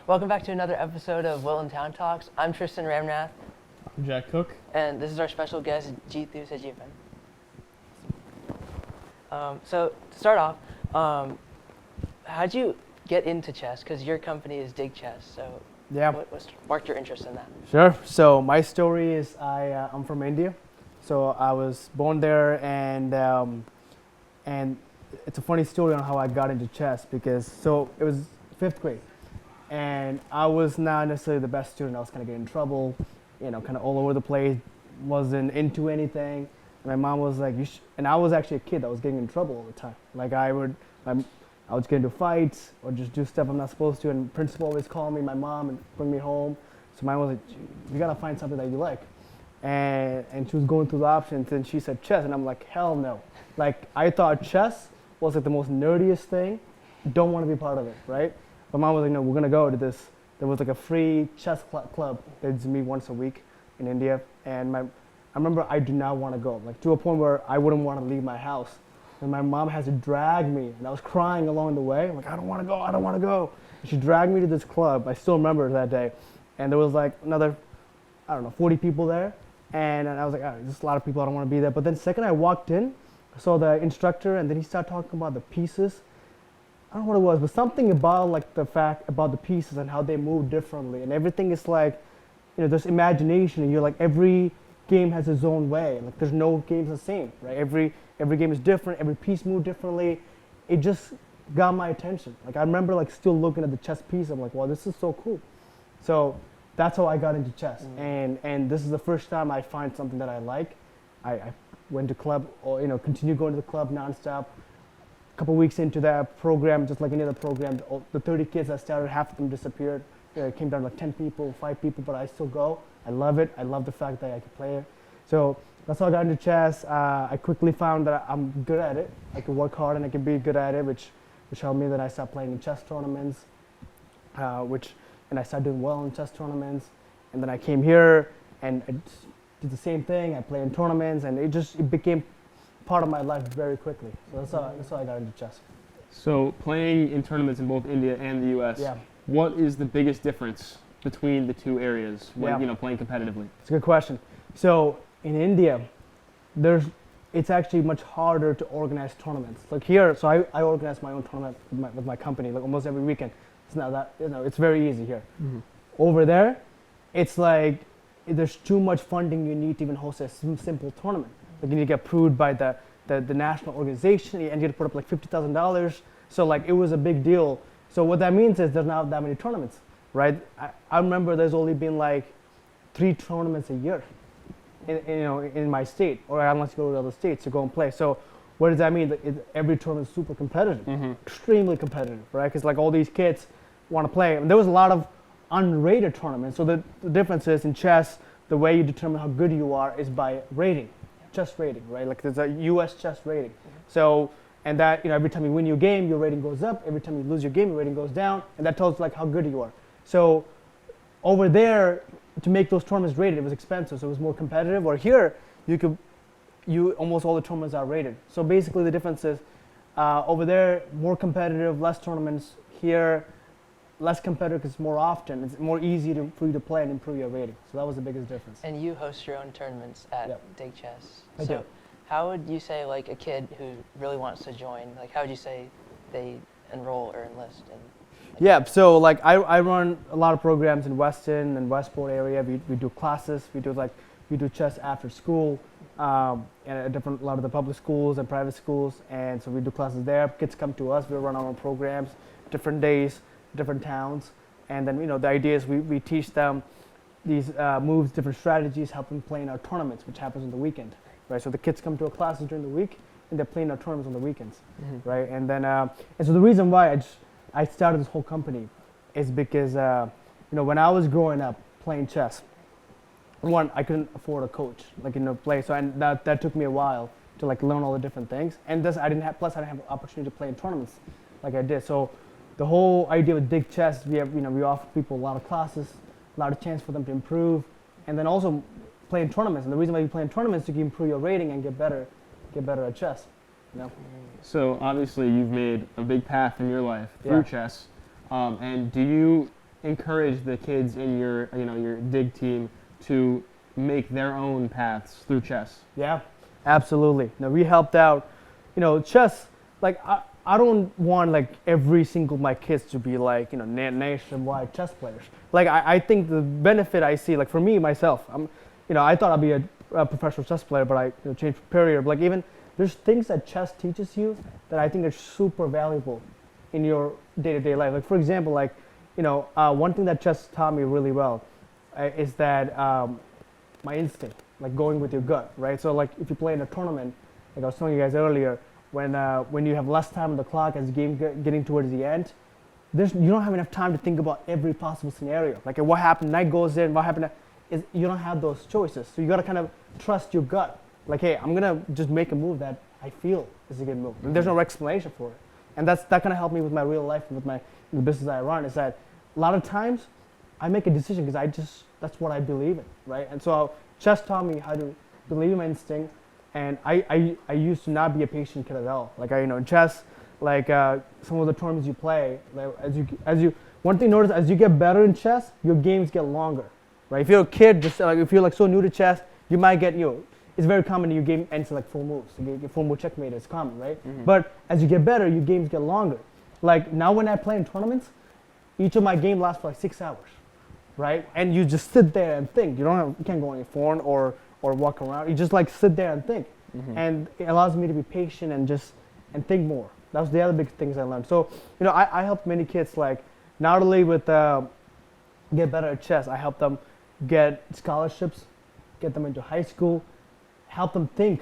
Welcome back to another episode of Will and Town Talks. I'm Tristan Ramnath, I'm Jack Cook. and this is our special guest, Jithu Sajeevan. So to start off, how'd you get into chess? Because your company is Digg Chess. So Yeah, what sparked your interest in that? sure. So my story is I'm from India, so I was born there, and it's a funny story on how I got into chess because it was fifth grade, and I was not necessarily the best student. I was kind of getting in trouble, kind of all over the place, wasn't into anything. And my mom was like, and I was actually a kid that was getting in trouble all the time. Like I would get into fights or just do stuff I'm not supposed to, and principal always call me, my mom, and bring me home. So my mom was like, you gotta find something that you like. And she was going through the options, and she said chess, and I'm like, hell no. Like I thought chess was like the most nerdiest thing. Don't want to be part of it, right? But mom was like, no, we're gonna go to this. There was like a free chess club that used to meet once a week in India, and I remember I do not want to go, like to a point where I wouldn't want to leave my house. And my mom had to drag me, and I was crying along the way. I'm like, I don't want to go, I don't want to go. And she dragged me to this club. I still remember that day. And there was like another, 40 people there. And I was like, there's just a lot of people, I don't want to be there. But then second I walked in, I saw the instructor, and then he started talking about the pieces. I don't know what it was, but something about like the fact about the pieces and how they move differently. And everything is like, there's imagination, and you're like, every game has its own way. Like there's no game's the same, right? Every game is different, every piece moved differently. It just got my attention. Like I remember like still looking at the chess piece, I'm like, wow, this is so cool. So that's how I got into chess. And this is the first time I find something that I like. I went to club, or continue going to the club nonstop. A couple weeks into that program, just like any other program, the 30 kids that started, half of them disappeared. It came down to like 10 people, 5 people, but I still go. I love it. I love the fact that I could play it. So that's how I got into chess. I quickly found that I'm good at it. I could work hard and I could be good at it, which helped me that I started playing in chess tournaments, and I started doing well in chess tournaments. And then I came here and I did the same thing. I played in tournaments, and it became part of my life very quickly. So that's how I got into chess. So playing in tournaments in both India and the U.S., Yeah. what is the biggest difference between the two areas when Yeah. playing competitively? It's a good question. So in India, it's actually much harder to organize tournaments. Like here, so I organize my own tournament with my company, like almost every weekend. It's not that, it's very easy here. Mm-hmm. Over there, it's like there's too much funding you need to even host a simple tournament. Like you need to get approved by the national organization, and you have to put up like $50,000. So like it was a big deal. So what that means is there's not that many tournaments, right? I remember there's only been like 3 tournaments a year in my state, or unless you go to other states to go and play. So what does that mean? Every tournament is super competitive, extremely competitive, right? Because like all these kids want to play. And there was a lot of unrated tournaments. So the difference is in chess, the way you determine how good you are is by rating, chess rating, right? Like there's a US chess rating. So, and that, every time you win your game, your rating goes up. Every time you lose your game, your rating goes down. And that tells like how good you are. So over there, to make those tournaments rated, it was expensive, so it was more competitive. Or here, almost all the tournaments are rated. So basically the difference is over there, more competitive, less tournaments. Here, less competitive because it's more often. It's more easy for you to play and improve your rating. So that was the biggest difference. And you host your own tournaments at Yep. Digg Chess. I So do. how would you say like a kid who really wants to join, like how would you say they enroll or enlist in? Yeah, so like I run a lot of programs in Weston and Westport area. We do classes. We do chess after school, and at a lot of the public schools and private schools. And so we do classes there. Kids come to us. We run our own programs, different days, different towns. And then the idea is we teach them these moves, different strategies, help them play in our tournaments, which happens on the weekend, right? So the kids come to our classes during the week, and they're playing our tournaments on the weekends, right? And then and so the reason why I started this whole company is because when I was growing up playing chess, one, I couldn't afford a coach, play. So and that took me a while to like learn all the different things. And I didn't have the opportunity to play in tournaments like I did. So the whole idea with Digg Chess, we offer people a lot of classes, a lot of chance for them to improve, and then also play in tournaments. And the reason why you play in tournaments is to improve your rating and get better at chess. So obviously you've made a big path in your life through Yeah. chess. And do you encourage the kids in your your Dig team to make their own paths through chess? Yeah, absolutely. No, we helped out. Chess. Like I don't want like every single my kids to be like nationwide chess players. Like I think the benefit I see, like for me myself, I thought I'd be a professional chess player, but I changed career. But like even there's things that chess teaches you that I think are super valuable in your day-to-day life. Like for example, like one thing that chess taught me really well is that my instinct, like going with your gut, right? So like if you play in a tournament, like I was telling you guys earlier, when you have less time on the clock as the game getting towards the end, you don't have enough time to think about every possible scenario. Like what happened, knight goes in, what happened, is you don't have those choices. So you got to kind of trust your gut. Like, hey, I'm gonna just make a move that I feel is a good move. And there's no explanation for it. And that kind of helped me with my real life and with the business I run. Is that a lot of times I make a decision because that's what I believe in, right? And so chess taught me how to believe in my instinct. And I used to not be a patient kid at all. Like in chess, like some of the tournaments you play, like one thing notice as you get better in chess, your games get longer, right? If you're a kid, just like if you're like so new to chess, you might get it's very common your game ends in like 4 moves. You get 4 move checkmate, it's common, right? Mm-hmm. But as you get better, your games get longer. Like now when I play in tournaments, each of my game lasts for like 6 hours, right? And you just sit there and think. You can't go on your phone or walk around. You just like sit there and think. Mm-hmm. And it allows me to be patient and think more. That was the other big things I learned. So, I helped many kids like not only with get better at chess, I helped them get scholarships, get them into high school, help them think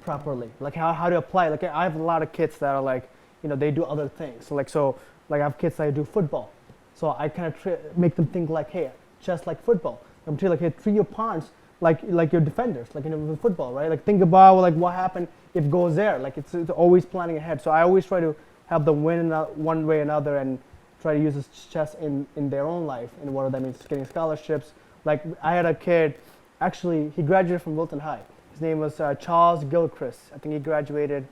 properly, like how to apply. Like I have a lot of kids that are like, they do other things. So I have kids that do football. So I kind of make them think like, hey, chess like football. I'm telling like, hey, treat your pawns like your defenders, like with football, right? Like think about like what happened if it goes there. Like it's always planning ahead. So I always try to help them win one way or another and try to use this chess in their own life. And what that means, getting scholarships. Like I had a kid, actually he graduated from Wilton High. His name was Charles Gilchrist. I think he graduated,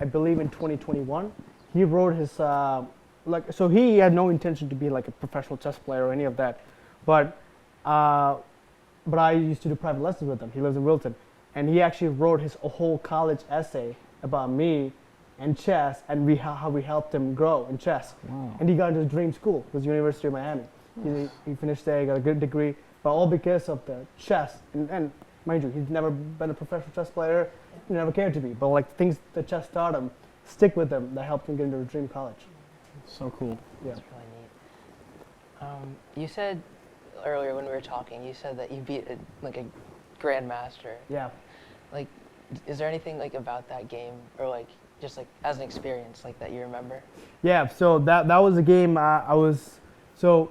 I believe, in 2021. He wrote his so he had no intention to be like a professional chess player or any of that, but I used to do private lessons with him. He lives in Wilton, and he actually wrote his whole college essay about me and chess and how we helped him grow in chess. Wow. And he got into his dream school, it was University of Miami. Nice. He finished there, he got a good degree, but all because of the chess. And mind you, he's never been a professional chess player, he never cared to be, but like things that chess taught him stick with him that helped him get into a dream college. So cool. Yeah. That's really neat. You said earlier when we were talking, you said that you beat a grandmaster. Yeah. Like, is there anything like about that game, or like just like as an experience like that you remember? Yeah. So that was a game So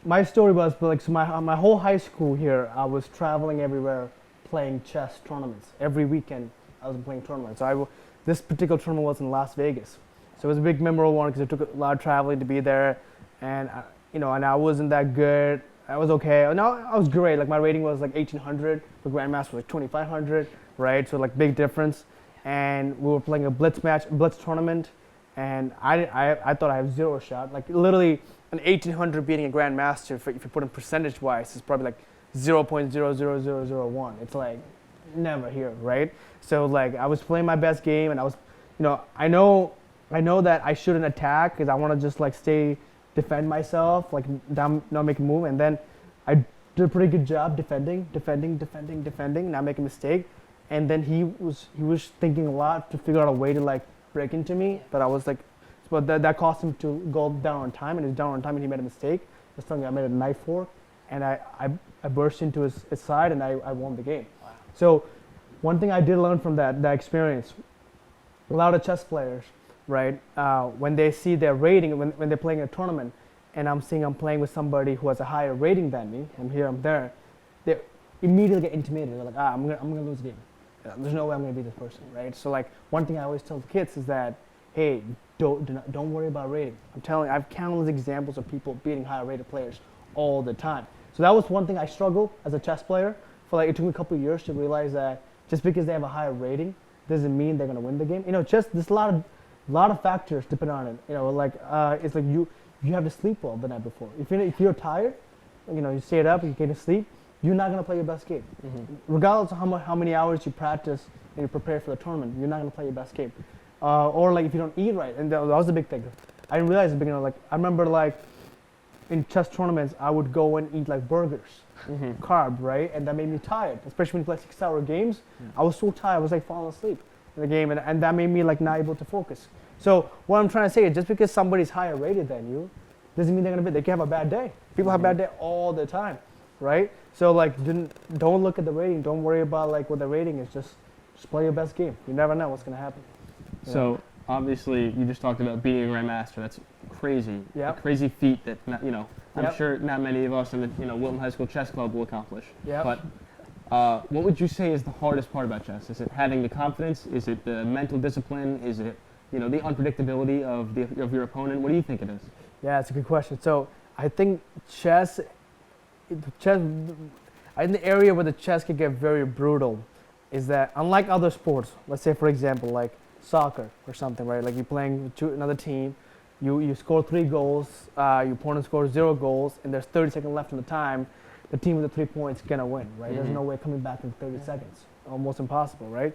my story was like, so my whole high school here, I was traveling everywhere playing chess tournaments. Every weekend I was playing tournaments. So this particular tournament was in Las Vegas. So it was a big memorable one because it took a lot of traveling to be there, and and I wasn't that good. I was okay. No, I was great. Like my rating was like 1800. The grandmaster was like 2500, right? So like big difference. And we were playing a blitz tournament, and I thought I have zero shot. Like literally an 1800 beating a grandmaster, if you put in percentage wise, is probably like 0.00001. It's like never here, right? So like I was playing my best game, and I was, I know that I shouldn't attack because I want to just like defend myself, like not make a move, and then I did a pretty good job defending, not make a mistake, and then he was thinking a lot to figure out a way to like break into me, but I was like, but that caused him to go down on time, and he was down on time, and he made a mistake. I was telling you, I made a knife fork, and I burst into his side, and I won the game. Wow. So one thing I did learn from that experience, a lot of chess players, right? When they see their rating, when they're playing a tournament, and I'm playing with somebody who has a higher rating than me, I'm here, I'm there, they immediately get intimidated. They're like, I'm gonna lose the game. There's no way I'm gonna beat this person, right? So like one thing I always tell the kids is that, hey, don't worry about rating. I'm telling you, I have countless examples of people beating higher rated players all the time. So that was one thing I struggled as a chess player. It took me a couple of years to realize that just because they have a higher rating doesn't mean they're gonna win the game. Chess, there's a lot of factors depend on it. It's like you you have to sleep well the night before. If you're tired, you stayed up, you get to sleep, you're not going to play your best game. Regardless of how many hours you practice and you prepare for the tournament, you're not going to play your best game. Or like if you don't eat right, and that was the big thing. I didn't realize at the beginning, like I remember like in chess tournaments, I would go and eat like burgers, carb, right? And that made me tired, especially when you play 6-hour games. I was so tired, I was like falling asleep in the game, and that made me like not able to focus. So what I'm trying to say is just because somebody's higher rated than you, doesn't mean they can have a bad day. People have a bad day all the time, right? So like don't look at the rating, don't worry about like what the rating is, just play your best game. You never know what's gonna happen. So obviously, you just talked about beating a grandmaster. That's crazy. Yep. A crazy feat that I'm Yep. sure not many of us in the Wilton High School Chess Club will accomplish. Yep. But what would you say is the hardest part about chess? Is it having the confidence? Is it the mental discipline? Is it the unpredictability of your opponent? What do you think it is? Yeah, it's a good question. So I think chess, I think the area where the chess can get very brutal is that unlike other sports, let's say for example like soccer or something, right? Like you're playing with another team, you score 3 goals, your opponent scores 0 goals, and there's 30 seconds left in the time. The team with the 3 points is gonna win, right? There's no way coming back in 30 seconds, almost impossible, right?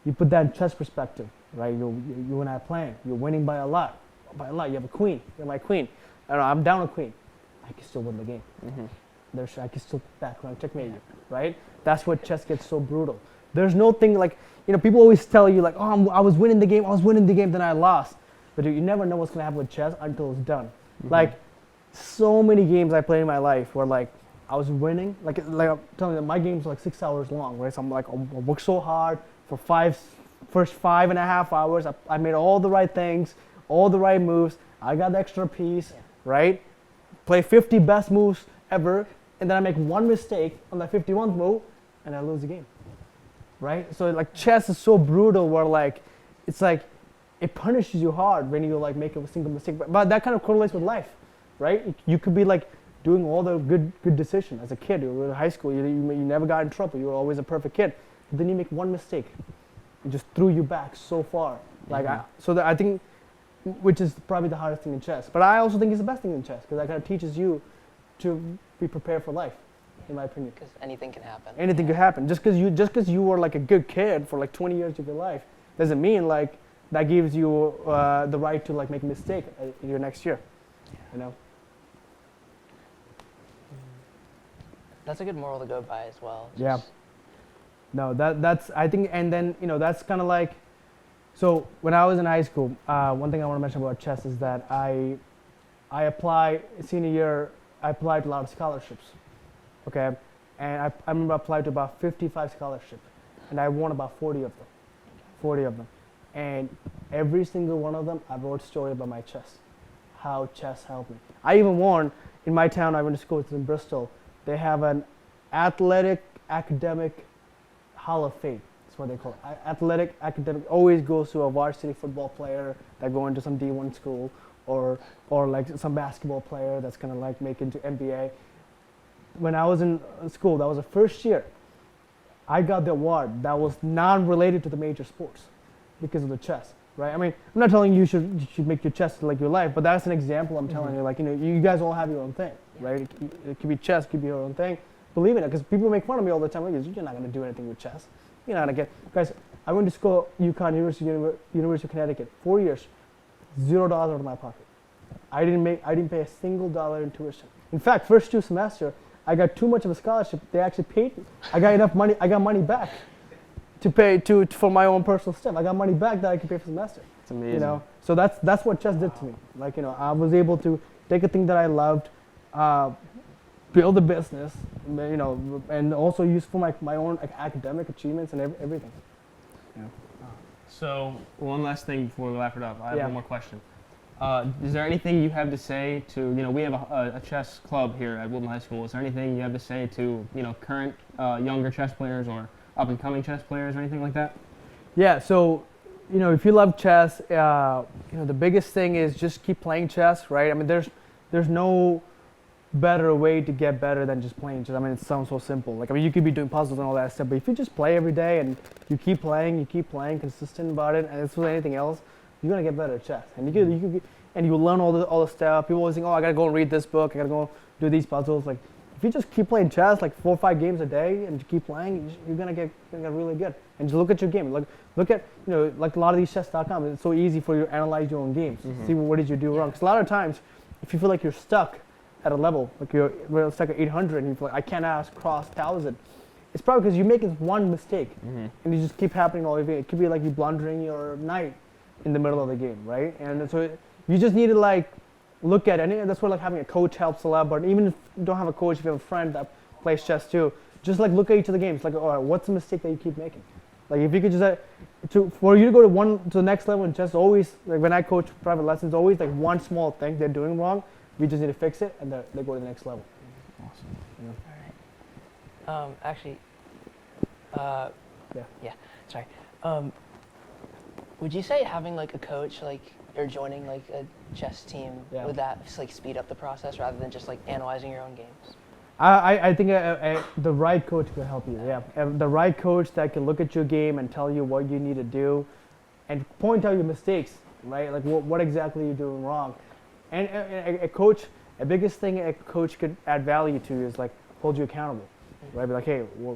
You put that in chess perspective, right? You and I playing, you're winning by a lot. You have a queen, you're my queen. I don't know, I'm down a queen. I can still win the game. I can still background checkmate you, right? That's what chess gets so brutal. There's no thing like, people always tell you like, oh, I was winning the game, then I lost. But you never know what's gonna happen with chess until it's done. Like, so many games I played in my life where like, I was winning, like I'm telling you, my games are like 6 hours long, right? So I'm like, I worked so hard for first 5.5 hours. I made all the right things, all the right moves. I got the extra piece, right? Play 50 best moves ever, and then I make one mistake on that 51st move, and I lose the game, right? So like chess is so brutal where like, it's like, it punishes you hard when you like make a single mistake. But that kind of correlates with life, right? You could be like doing all the good decisions as a kid. You were in high school, you never got in trouble. You were always a perfect kid. But then you make one mistake, it just threw you back so far. Like I think, which is probably the hardest thing in chess. But I also think it's the best thing in chess because that kind of teaches you to be prepared for life, in my opinion. Because anything can happen. Anything could happen. Just because you were like a good kid for like 20 years of your life doesn't mean like that gives you the right to like make a mistake in your next year. That's a good moral to go by as well. Yeah. No, that's I think, and then that's kind of like, so when I was in high school, one thing I want to mention about chess is that I applied senior year. I applied to a lot of scholarships, okay, and I remember I applied to about 55 scholarships, and I won about 40 of them, and every single one of them I wrote a story about my chess, how chess helped me. I even won in my town. I went to school, it's in Bristol. They have an athletic academic Hall of Fame. That's what they call it. Athletic academic always goes to a varsity football player that go into some D1 school, or like some basketball player that's gonna like make it into NBA. When I was in school, that was the first year, I got the award that was non-related to the major sports because of the chess, right? I mean, I'm not telling you should make your chess like your life, but that's an example I'm telling you. Like, you guys all have your own thing, right? It could be chess, it could be your own thing. Believe in it, because people make fun of me all the time. Like, you're not gonna do anything with chess. You're not gonna get, guys. I went to school, UConn, University of Connecticut, 4 years, $0 out of my pocket. I didn't pay a single dollar in tuition. In fact, first 2 semesters, I got too much of a scholarship. They actually paid me. I got enough money. I got money back to pay for my own personal stuff. I got money back that I could pay for the semester. It's amazing. So that's what chess did to me. Like, I was able to take a thing that I loved, build a business, and also use for my own academic achievements and everything. So one last thing before we wrap it up. I have Yeah. one more question. Is there anything you have to say to, we have a chess club here at Wilton High School. Is there anything you have to say to, current younger chess players or up-and-coming chess players or anything like that? Yeah, so, if you love chess, the biggest thing is just keep playing chess, right? I mean, there's no better way to get better than just playing chess. I mean, it sounds so simple. Like, I mean, you could be doing puzzles and all that stuff, but if you just play every day and you keep playing, consistent about it, and it's with anything else, you're gonna get better at chess. And and you learn all the stuff. People always think, oh, I gotta go and read this book. I gotta go do these puzzles. Like, if you just keep playing chess like 4 or 5 games a day and you keep playing, you're gonna get really good. And just look at your game. Look at like a lot of these chess.com. It's so easy for you to analyze your own games. See what did you do wrong. Because a lot of times, if you feel like you're stuck at a level, like you're stuck at 800, and you feel like I can't cross 1,000. It's probably because you're making one mistake, and you just keep happening all the way. It could be like you blundering your knight in the middle of the game, right? And so you just need to like look at it. And that's where like having a coach helps a lot. But even if you don't have a coach, if you have a friend that plays chess too, just like look at each of the games. Like, all right, what's the mistake that you keep making? Like if you could just for you to go to the next level in chess, always like when I coach private lessons, always like one small thing they're doing wrong. We just need to fix it, and they go to the next level. Awesome. All right. Actually, yeah. Sorry. Would you say having like a coach, like or joining like a chess team, would that like speed up the process rather than just like analyzing your own games? I think the right coach could help you. Yeah, the right coach that can look at your game and tell you what you need to do, and point out your mistakes. Right, like what exactly you're doing wrong. And a coach, a biggest thing a coach could add value to is like hold you accountable, right? Be like, hey, you're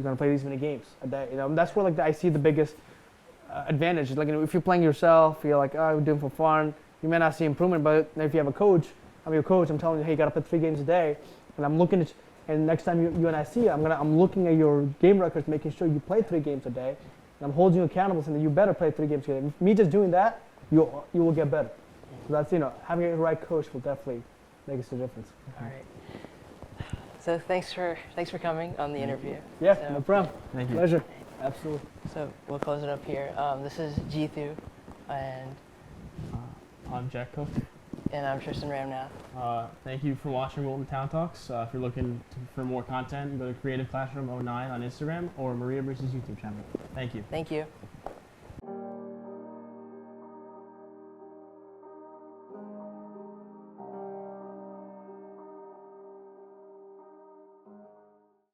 gonna play these many games. That's where like I see the biggest advantage. Like if you're playing yourself, you're like, oh, I'm doing for fun. You may not see improvement, but if you have a coach, I'm your coach. I'm telling you, hey, you gotta play 3 games a day, and I'm looking at. And next time you and I see, I'm looking at your game records, making sure you play 3 games a day, and I'm holding you accountable, saying that you better play 3 games a day. Me just doing that, you will get better. So that's, having a right coach will definitely make us a difference. All right. So thanks for coming on the interview. Yeah, so, no problem. Thank you. Pleasure. Absolutely. So we'll close it up here. This is Jithu, and I'm Jack Cook. And I'm Tristan Ramnath. Thank you for watching Wilton Town Talks. If you're looking for more content, go to Creative Classroom 09 on Instagram or Maria Bruce's YouTube channel. Thank you. Thank you.